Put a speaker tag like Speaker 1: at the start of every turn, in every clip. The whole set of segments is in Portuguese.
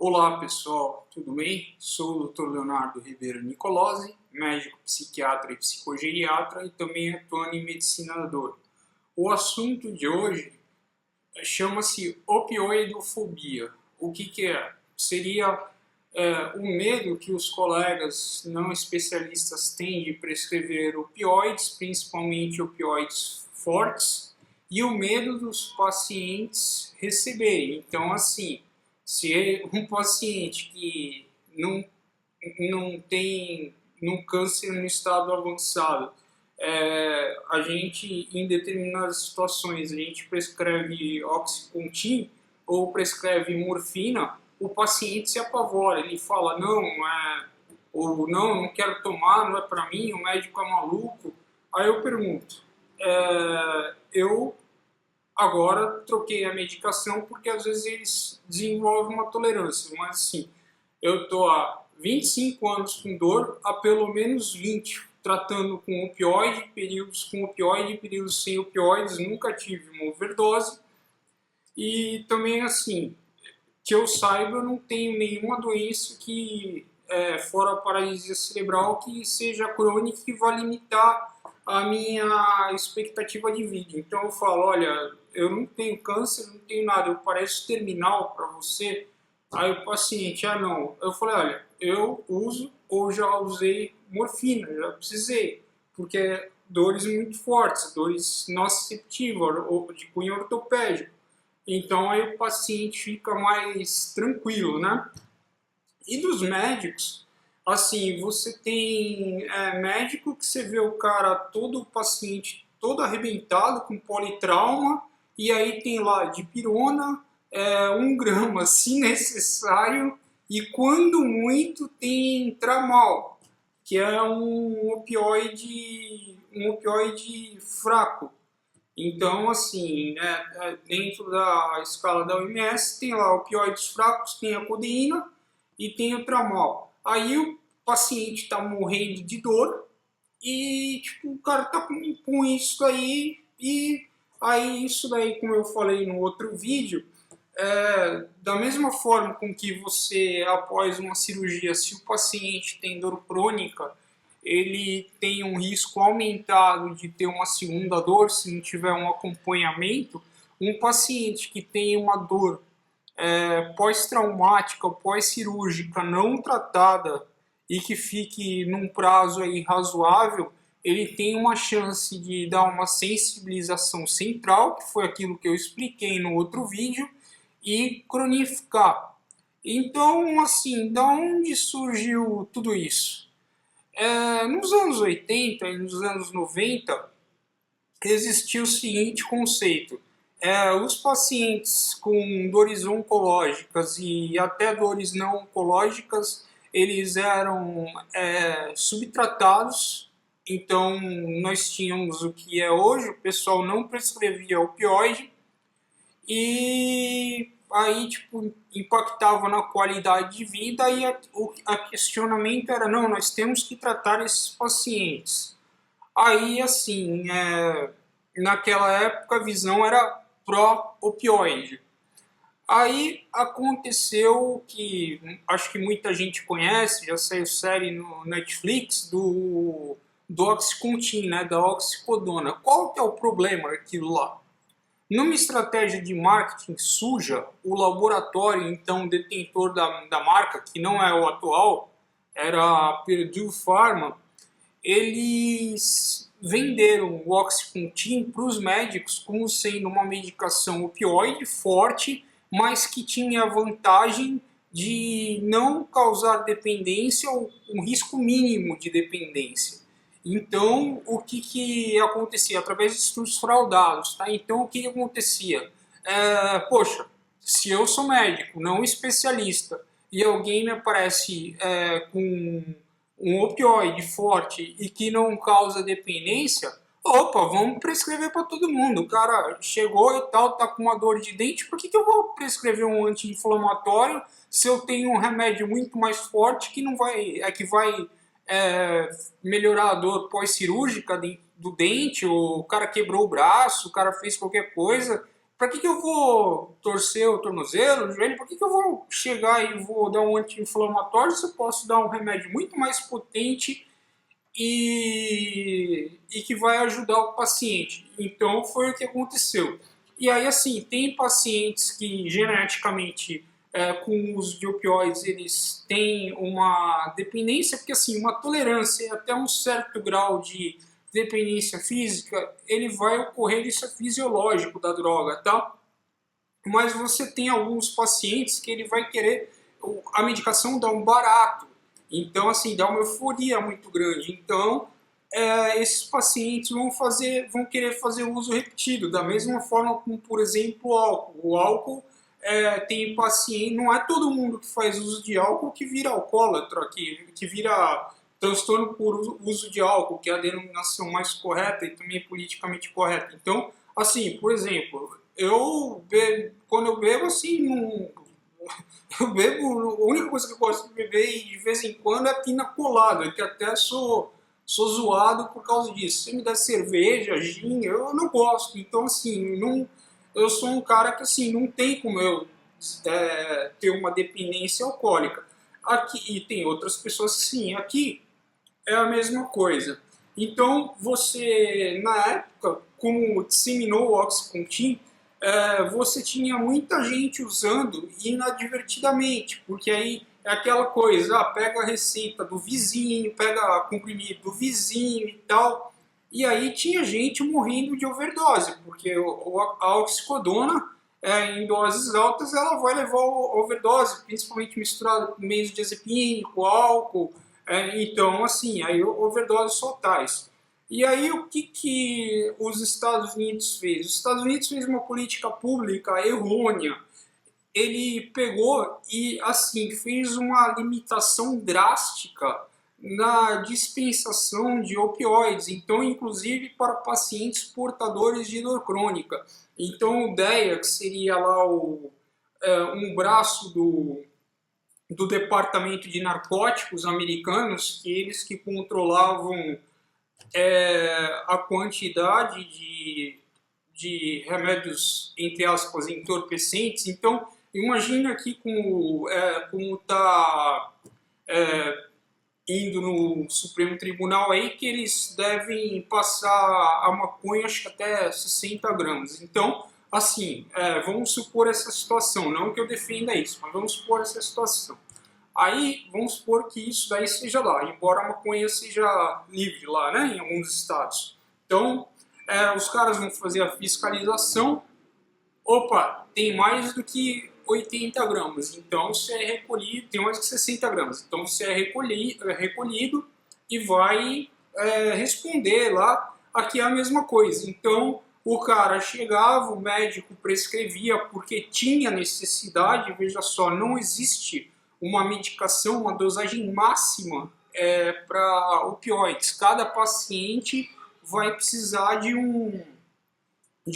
Speaker 1: Olá pessoal, tudo bem? Sou o Dr. Leonardo Ribeiro Nicolosi, médico psiquiatra e psicogeriatra e também atuando em medicina da dor. O assunto de hoje chama-se opioidofobia. O que é? Seria o medo que os colegas não especialistas têm de prescrever opioides, principalmente opioides fortes, e o medo dos pacientes receberem. Então, assim, se um paciente que não tem um câncer no estado avançado, a gente, em determinadas situações, a gente prescreve Oxycontin ou prescreve morfina, o paciente se apavora, ele fala, ou não quero tomar, não é para mim, o médico é maluco. Aí eu pergunto, eu agora troquei a medicação porque às vezes eles desenvolvem uma tolerância, mas assim, eu estou há 25 anos com dor, há pelo menos 20 tratando com opioide, períodos com opioide, períodos sem opioides, nunca tive uma overdose. E também assim, que eu saiba, eu não tenho nenhuma doença que, fora a paralisia cerebral, que seja crônica e vá limitar a minha expectativa de vida. Então eu falo, olha, eu não tenho câncer, não tenho nada, eu pareço terminal para você. Aí o paciente, não. Eu falei, olha, eu uso ou já usei morfina, já precisei, porque dores muito fortes, dores nociceptivas, ou de cunho ortopédico. Então aí o paciente fica mais tranquilo, né? E dos médicos, assim, você tem médico que você vê o cara, todo o paciente todo arrebentado, com politrauma, e aí tem lá dipirona, 1 grama se necessário, e quando muito tem tramal, que é um opioide fraco. Então, assim, dentro da escala da OMS, tem lá opioides fracos, tem a codeína e tem o tramal. Aí o paciente está morrendo de dor e, tipo, o cara tá com isso daí e aí isso daí, como eu falei no outro vídeo, da mesma forma com que você, após uma cirurgia, se o paciente tem dor crônica, ele tem um risco aumentado de ter uma segunda dor se não tiver um acompanhamento. Um paciente que tem uma dor pós-traumática, pós-cirúrgica não tratada e que fique num prazo aí razoável, ele tem uma chance de dar uma sensibilização central, que foi aquilo que eu expliquei no outro vídeo, e cronificar. Então, assim, da onde surgiu tudo isso? Nos anos 80 e nos anos 90, existia o seguinte conceito. Os pacientes com dores oncológicas e até dores não oncológicas, eles eram subtratados. Então, nós tínhamos o que é hoje, o pessoal não prescrevia opioide, e aí tipo impactava na qualidade de vida e o questionamento era não, nós temos que tratar esses pacientes. Aí assim, naquela época a visão era pró-opioide. Aí aconteceu que acho que muita gente conhece, já saiu série no Netflix do Oxycontin, né, da oxicodona. Qual que é o problema daquilo lá? Numa estratégia de marketing suja, o laboratório, então detentor da marca, que não é o atual, era a Purdue Pharma, eles venderam o Oxycontin para os médicos como sendo uma medicação opioide forte, mas que tinha a vantagem de não causar dependência ou um risco mínimo de dependência. Então, o que acontecia? Através de estudos fraudados. Tá? Então, o que acontecia? Poxa, se eu sou médico, não especialista, e alguém me aparece com um opioide forte e que não causa dependência, opa, vamos prescrever para todo mundo. O cara chegou e tal, tá com uma dor de dente, por que eu vou prescrever um anti-inflamatório se eu tenho um remédio muito mais forte que não vai, que vai melhorar a dor pós-cirúrgica do dente, ou o cara quebrou o braço, o cara fez qualquer coisa Para que eu vou torcer o tornozelo, o joelho? Para que eu vou chegar e vou dar um anti-inflamatório se eu posso dar um remédio muito mais potente e que vai ajudar o paciente? Então foi o que aconteceu. E aí, assim, tem pacientes que geneticamente, com o uso de opioides, eles têm uma dependência, porque assim, uma tolerância até um certo grau de dependência física, ele vai ocorrer, isso é fisiológico da droga, tá? Mas você tem alguns pacientes que ele vai querer, a medicação dá um barato, então assim, dá uma euforia muito grande, então esses pacientes vão querer fazer uso repetido, da mesma forma como, por exemplo, o álcool. O álcool tem paciente, não é todo mundo que faz uso de álcool que vira alcoólatra, que vira transtorno por uso de álcool, que é a denominação mais correta e também politicamente correta. Então, assim, por exemplo, quando eu bebo, assim, eu bebo, a única coisa que eu gosto de beber de vez em quando é pina colada, que até sou zoado por causa disso. Se me der cerveja, gin, eu não gosto. Então, assim, não, eu sou um cara que, assim, não tem como eu ter uma dependência alcoólica. Aqui, e tem outras pessoas que sim, aqui é a mesma coisa. Então, você, na época, como disseminou o Oxycontin, você tinha muita gente usando inadvertidamente, porque aí é aquela coisa, pega a receita do vizinho, pega comprimido do vizinho e tal, e aí tinha gente morrendo de overdose, porque a oxicodona, em doses altas, ela vai levar a overdose, principalmente misturada com meios diazepínico, álcool, então, assim, aí overdose totais. E aí o que os Estados Unidos fez? Os Estados Unidos fez uma política pública errônea. Ele pegou e assim fez uma limitação drástica na dispensação de opioides, então inclusive para pacientes portadores de dor crônica. Então o DEA, que seria lá um braço do Departamento de Narcóticos americanos, que eles que controlavam a quantidade de remédios, entre aspas, entorpecentes. Então, imagina aqui como está indo no Supremo Tribunal aí, que eles devem passar a maconha, acho que até 60 gramas. Então, assim, vamos supor essa situação, não que eu defenda isso, mas vamos supor essa situação. Aí, vamos supor que isso daí seja lá, embora a maconha seja livre lá, né, em alguns estados. Então, os caras vão fazer a fiscalização. Opa, tem mais do que 80 gramas, então se é recolhido, tem mais que 60 gramas, então se é recolhido e vai responder lá, aqui é a mesma coisa. Então, o cara chegava, o médico prescrevia porque tinha necessidade, veja só, não existe uma medicação, uma dosagem máxima para opioides. Cada paciente vai precisar de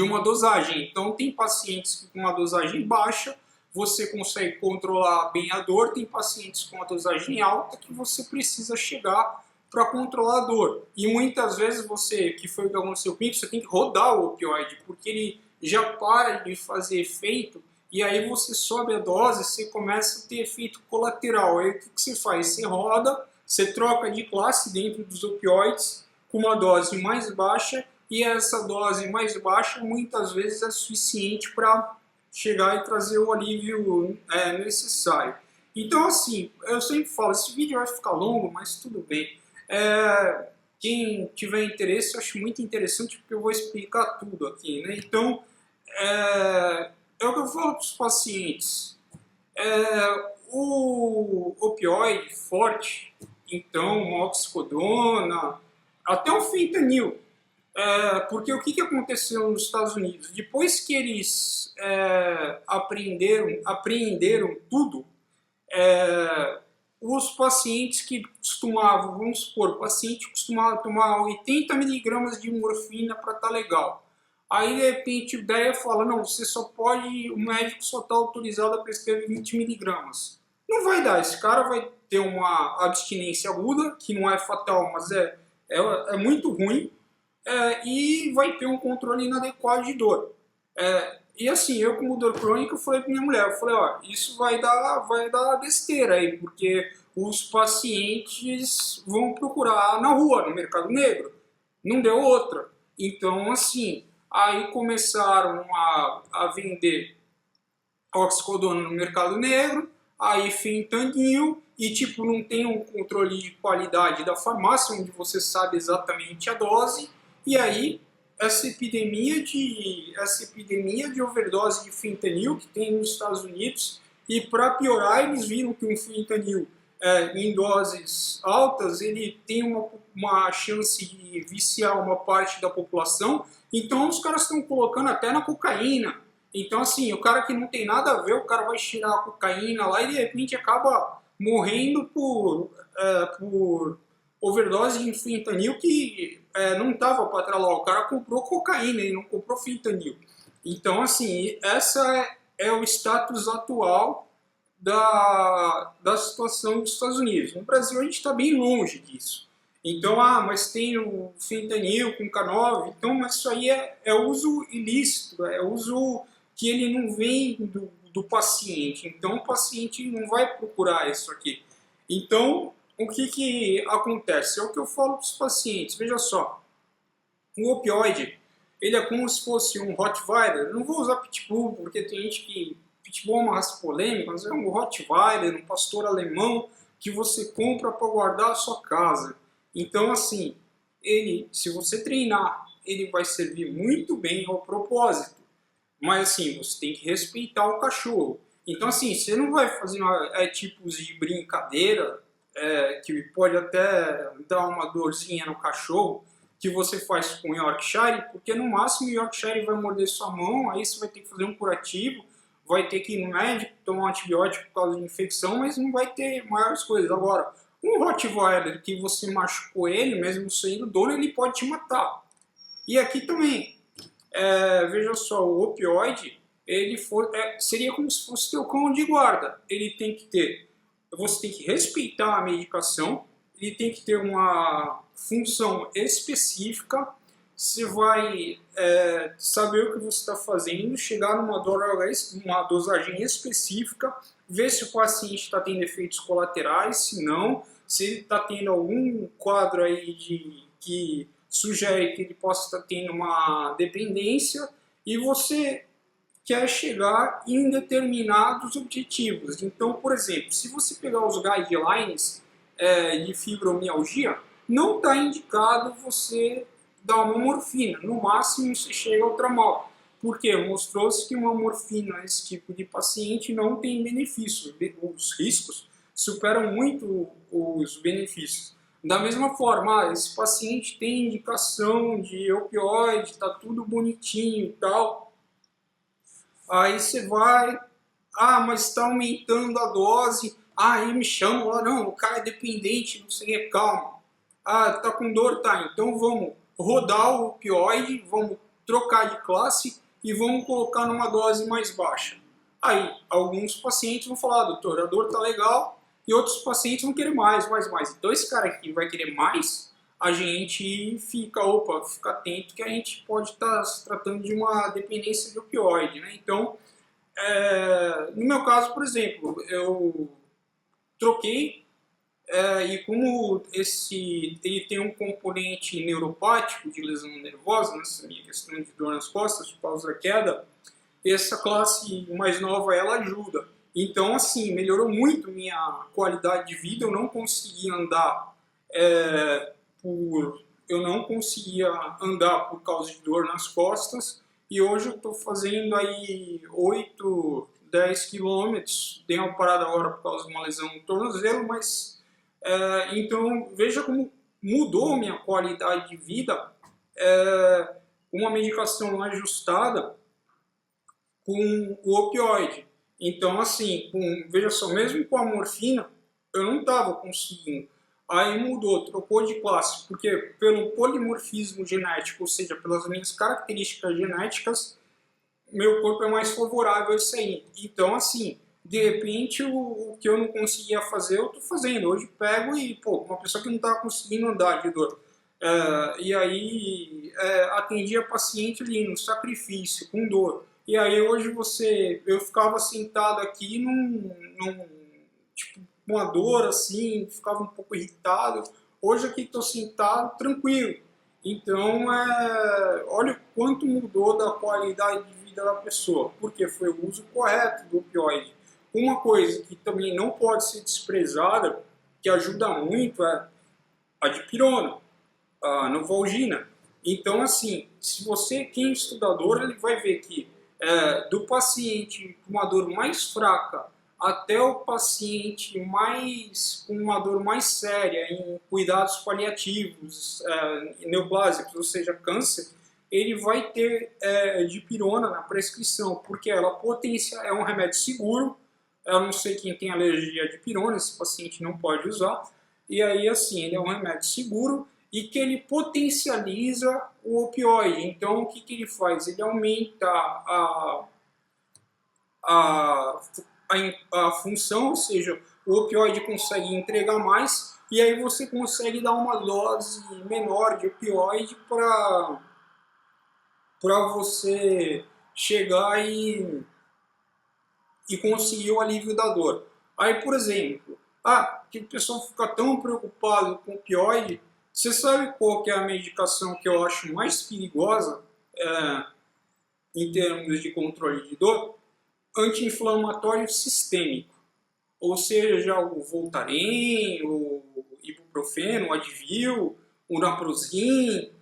Speaker 1: uma dosagem. Então, tem pacientes que com uma dosagem baixa você consegue controlar bem a dor, tem pacientes com uma dosagem alta que você precisa chegar para controlar a dor. E muitas vezes você, que foi o que aconteceu comigo, você tem que rodar o opioide, porque ele já para de fazer efeito e aí você sobe a dose, você começa a ter efeito colateral. Aí o que você faz? Você roda, você troca de classe dentro dos opioides com uma dose mais baixa, e essa dose mais baixa muitas vezes é suficiente para chegar e trazer o alívio necessário. Então, assim, eu sempre falo, esse vídeo vai ficar longo, mas tudo bem. Quem tiver interesse, eu acho muito interessante, porque eu vou explicar tudo aqui, né? Então, é o que eu falo para os pacientes. O opioide forte, então, uma oxicodona, até o fentanil. Porque o que aconteceu nos Estados Unidos? Depois que eles apreenderam tudo, os pacientes que costumavam, vamos supor, o paciente costumava tomar 80 miligramas de morfina para estar legal. Aí, de repente, o DEA fala, não, o médico só está autorizado a prescrever 20 miligramas. Não vai dar, esse cara vai ter uma abstinência aguda, que não é fatal, mas é muito ruim, e vai ter um controle inadequado de dor. E assim, eu como dor crônica, eu falei pra minha mulher, eu falei, ó, isso vai dar besteira aí, porque os pacientes vão procurar na rua, no mercado negro. Não deu outra. Então, assim, aí começaram a vender oxicodona no mercado negro, aí fentanil, e tipo, não tem um controle de qualidade da farmácia, onde você sabe exatamente a dose, e aí essa epidemia de overdose de fentanil que tem nos Estados Unidos, e para piorar, eles viram que um fentanil em doses altas, ele tem uma chance de viciar uma parte da população, então os caras estão colocando até na cocaína. Então, assim, o cara que não tem nada a ver, o cara vai tirar a cocaína lá e de repente acaba morrendo por overdose de fentanil que não estava para trás lá. O cara comprou cocaína e não comprou fentanil. Então, assim, essa é o status atual da situação dos Estados Unidos. No Brasil, a gente está bem longe disso. Então, mas tem o fentanil com K9, então, mas isso aí é uso ilícito, é uso que ele não vem do paciente. Então, o paciente não vai procurar isso aqui. Então, o que acontece? É o que eu falo para os pacientes. Veja só, o opioide, ele é como se fosse um Rottweiler. Eu não vou usar Pitbull, porque tem gente que... Pitbull é uma raça polêmica, mas é um Rottweiler, um pastor alemão, que você compra para guardar a sua casa. Então, assim, ele, se você treinar, ele vai servir muito bem ao propósito. Mas, assim, você tem que respeitar o cachorro. Então, assim, você não vai fazer tipos de brincadeira que pode até dar uma dorzinha no cachorro, que você faz com Yorkshire, porque no máximo o Yorkshire vai morder sua mão, aí você vai ter que fazer um curativo, vai ter que ir no médico, tomar um antibiótico por causa de infecção, mas não vai ter maiores coisas. Agora, um Rottweiler que você machucou ele, mesmo sendo dono, ele pode te matar. E aqui também, veja só, o opioide, seria como se fosse teu cão de guarda. Ele tem que ter, você tem que respeitar a medicação, ele tem que ter uma função específica, você vai saber o que você está fazendo, chegar numa dosagem específica, ver se o paciente está tendo efeitos colaterais, se não, se ele está tendo algum quadro aí que sugere que ele possa estar tendo uma dependência, e você quer chegar em determinados objetivos. Então, por exemplo, se você pegar os guidelines de fibromialgia, não está indicado você dar uma morfina. No máximo, você chega ao tramal. Porque mostrou-se que uma morfina nesse tipo de paciente não tem benefícios. Os riscos superam muito os benefícios. Da mesma forma, esse paciente tem indicação de opioide, está tudo bonitinho e tal. Aí você vai, mas está aumentando a dose. Aí me chamam lá, não, o cara é dependente, não sei, calma. Tá com dor, tá, então vamos rodar o opioide, vamos trocar de classe e vamos colocar numa dose mais baixa. Aí, alguns pacientes vão falar, doutor, a dor tá legal, e outros pacientes vão querer mais. Então esse cara aqui vai querer mais, a gente fica atento que a gente pode estar se tratando de uma dependência de opioide, né? Então, no meu caso, por exemplo, eu troquei, e como ele tem um componente neuropático de lesão nervosa, nessa minha questão de dor nas costas, por causa da queda, essa classe mais nova, ela ajuda. Então, assim, melhorou muito minha qualidade de vida, eu não conseguia andar por causa de dor nas costas, e hoje eu estou fazendo aí 8, 10 quilômetros, dei uma parada agora por causa de uma lesão no tornozelo, mas então veja como mudou minha qualidade de vida, uma medicação ajustada com o opioide. Então, assim, veja só, mesmo com a morfina, eu não estava conseguindo. Aí mudou, trocou de classe, porque pelo polimorfismo genético, ou seja, pelas minhas características genéticas, meu corpo é mais favorável a isso aí. Então, assim, de repente, o que eu não conseguia fazer, eu estou fazendo. Hoje pego e, uma pessoa que não estava conseguindo andar de dor. E aí, atendia paciente ali no sacrifício, com dor. E aí hoje eu ficava sentado aqui tipo, uma dor assim, ficava um pouco irritado. Hoje aqui estou sentado tranquilo. Então, olha o quanto mudou da qualidade de vida da pessoa, porque foi o uso correto do opioide. Uma coisa que também não pode ser desprezada, que ajuda muito, é a dipirona, a Novalgina. Então, assim, se você, quem é estudador, ele vai ver que do paciente com uma dor mais fraca até o paciente com uma dor mais séria em cuidados paliativos, neoplásicos, ou seja, câncer, ele vai ter dipirona na prescrição, porque ela é um remédio seguro. Eu não sei quem tem alergia a dipirona, esse paciente não pode usar. E aí, assim, ele é um remédio seguro e que ele potencializa o opioide. Então, o que, que ele faz? Ele aumenta a, a função, ou seja, o opioide consegue entregar mais e aí você consegue dar uma dose menor de opioide para você chegar e conseguir o alívio da dor. Aí, por exemplo, que o pessoal fica tão preocupado com opioide. Você sabe qual que é a medicação que eu acho mais perigosa em termos de controle de dor? Anti-inflamatório sistêmico. Ou seja, o Voltaren, o ibuprofeno, o Advil, o Naproxen.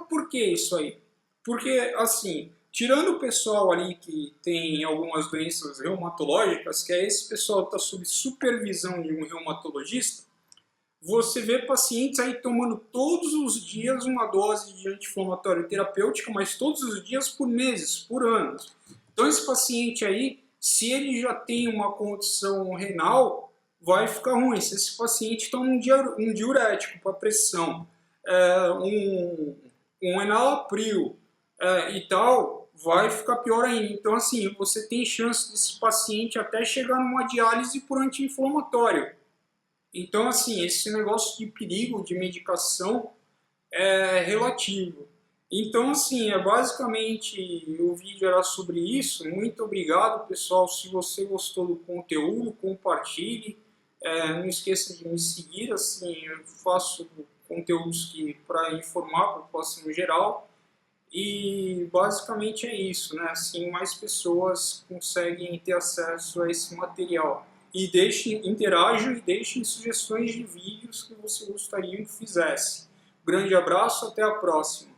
Speaker 1: Por que isso aí? Porque, assim, tirando o pessoal ali que tem algumas doenças reumatológicas, que esse pessoal está sob supervisão de um reumatologista, você vê pacientes aí tomando todos os dias uma dose de anti-inflamatório terapêutica, mas todos os dias por meses, por anos. Então esse paciente aí, se ele já tem uma condição renal, vai ficar ruim. Se esse paciente toma um diurético para pressão, um enalapril e tal, vai ficar pior ainda. Então assim, você tem chance desse paciente até chegar numa diálise por anti-inflamatório. Então, assim, esse negócio de perigo de medicação é relativo. Então, assim, basicamente o vídeo era sobre isso. Muito obrigado, pessoal. Se você gostou do conteúdo, compartilhe. Não esqueça de me seguir. Assim, eu faço conteúdos para informar a população geral. E basicamente é isso, né? Assim, mais pessoas conseguem ter acesso a esse material. E interajam e deixem sugestões de vídeos que você gostaria que fizesse. Grande abraço, até a próxima.